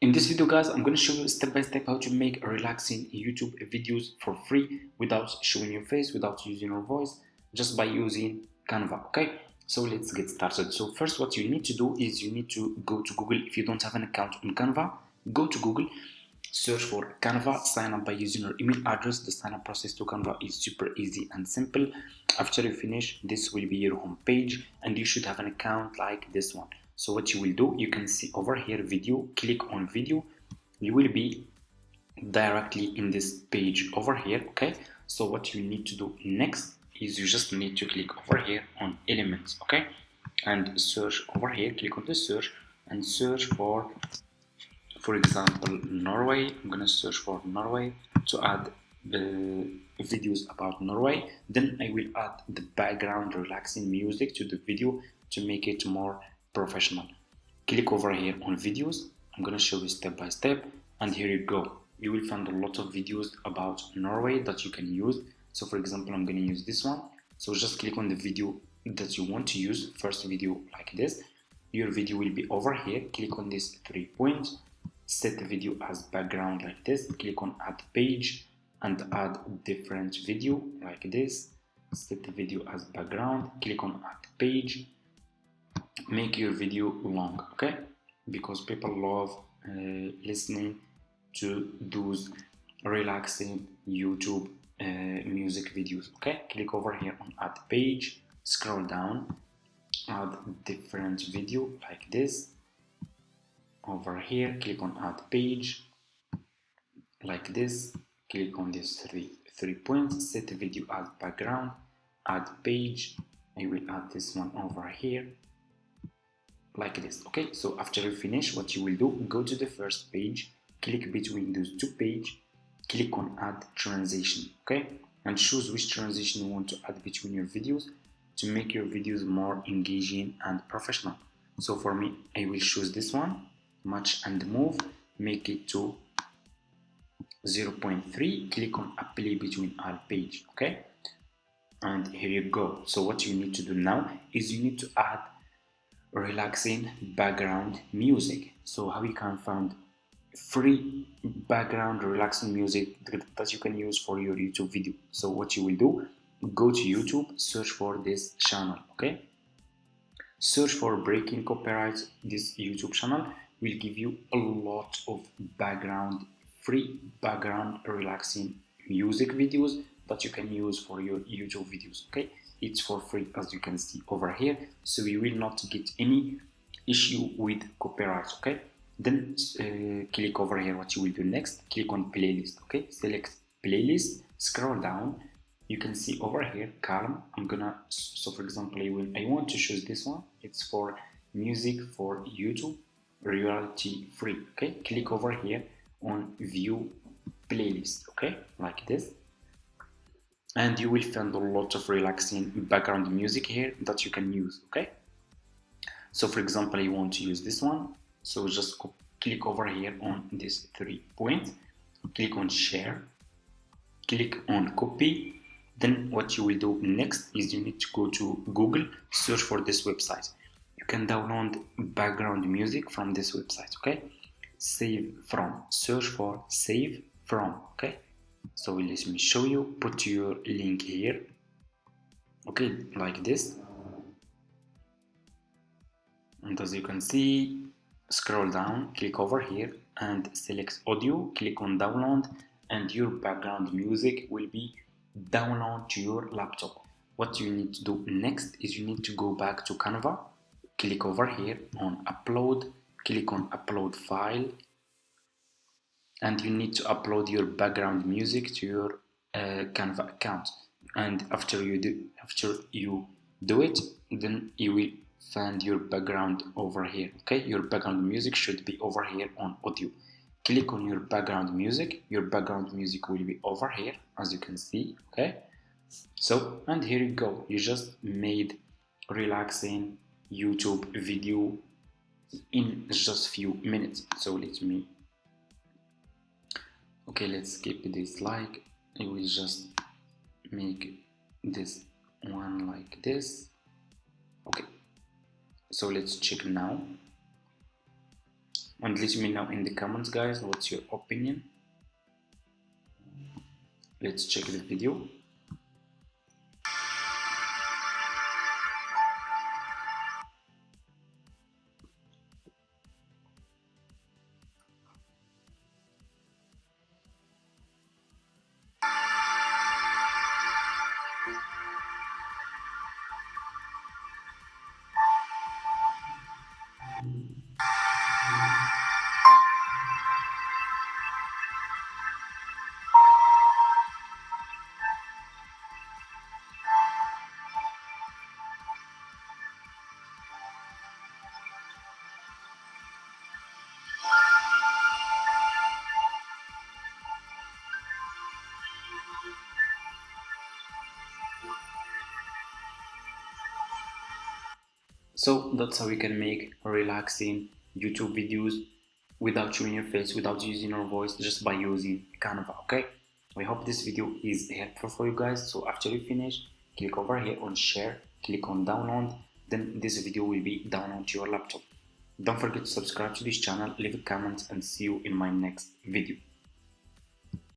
In this video guys, I'm going to show you step by step how to make relaxing YouTube videos for free without showing your face, without using your voice, just by using Canva. Okay, so let's get started. So first what you need to do is you need to go to Google. If you don't have an account on Canva, go to Google, search for Canva, sign up by using your email address. The sign up process to Canva is super easy and simple. After you finish, this will be your home page and you should have an account like this one. So what you will do, you can see over here video, click on video, you will be directly in this page over here. Okay, so what you need to do next is you just need to click over here on elements, okay, and search over here, click on the search and search for example Norway. I'm gonna search for Norway to add the videos about Norway. Then I will add the background relaxing music to the video to make it more professional. Click over here on videos. I'm gonna show you step by step, and here you go. You will find a lot of videos about Norway that you can use. So for example, I'm gonna use this one. So just click on the video that you want to use, first video like this. Your video will be over here. Click on these 3 points, set the video as background like this, click on add page and add different video like this, set the video as background, click on add page, make your video long, okay, because people love listening to those relaxing YouTube music videos. Okay, click over here on add page, scroll down, add different video like this. Over here, click on add page like this, click on these three points, set the video as background, add page. I will add this one over here like this. Okay, so after you finish, what you will do, go to the first page, click between those two pages, click on add transition, okay, and choose which transition you want to add between your videos to make your videos more engaging and professional. So for me, I will choose this one, match and move, make it to 0.3, click on apply between all page, okay, and here you go. So what you need to do now is you need to add relaxing background music. So how you can find free background relaxing music that you can use for your YouTube video. So what you will do, go to YouTube, search for this channel, okay, search for breaking copyright. This YouTube channel will give you a lot of free background relaxing music videos that you can use for your YouTube videos. Okay, it's for free as you can see over here, so you will not get any issue with copyright. Okay, then click over here. What you will do next, click on playlist. Okay, select playlist, scroll down, you can see over here calm. I'm gonna, so for example, I want to choose this one. It's for music for YouTube, royalty free. Okay, click over here on view playlist, okay, like this, and you will find a lot of relaxing background music here that you can use. Okay, so for example, I want to use this one, so just click over here on this 3 points, click on share, click on copy. Then what you will do next is you need to go to Google, search for this website. You can download background music from this website. Okay, save from, search for save from. Okay, so let me show you, put your link here, okay, like this, and as you can see, scroll down, click over here and select audio, click on download, and your background music will be download to your laptop. What you need to do next is you need to go back to Canva, click over here on upload, click on upload file, and you need to upload your background music to your Canva account. And after you do it, then you will find your background over here. Okay, your background music should be over here on audio. Click on your background music. Your background music will be over here, as you can see. Okay, so, and here you go, you just made relaxing YouTube video in just few minutes. So let me, okay, let's skip this, like I will just make this one like this. Okay, so let's check now. and let me know in the comments, guys, what's your opinion. Let's check the video. So that's how you can make relaxing YouTube videos without showing your face, without using your voice, just by using Canva. Okay, I hope this video is helpful for you guys. So after you finish, click over here on share, click on download, then this video will be downloaded to your laptop. Don't forget to subscribe to this channel, leave a comment, and see you in my next video.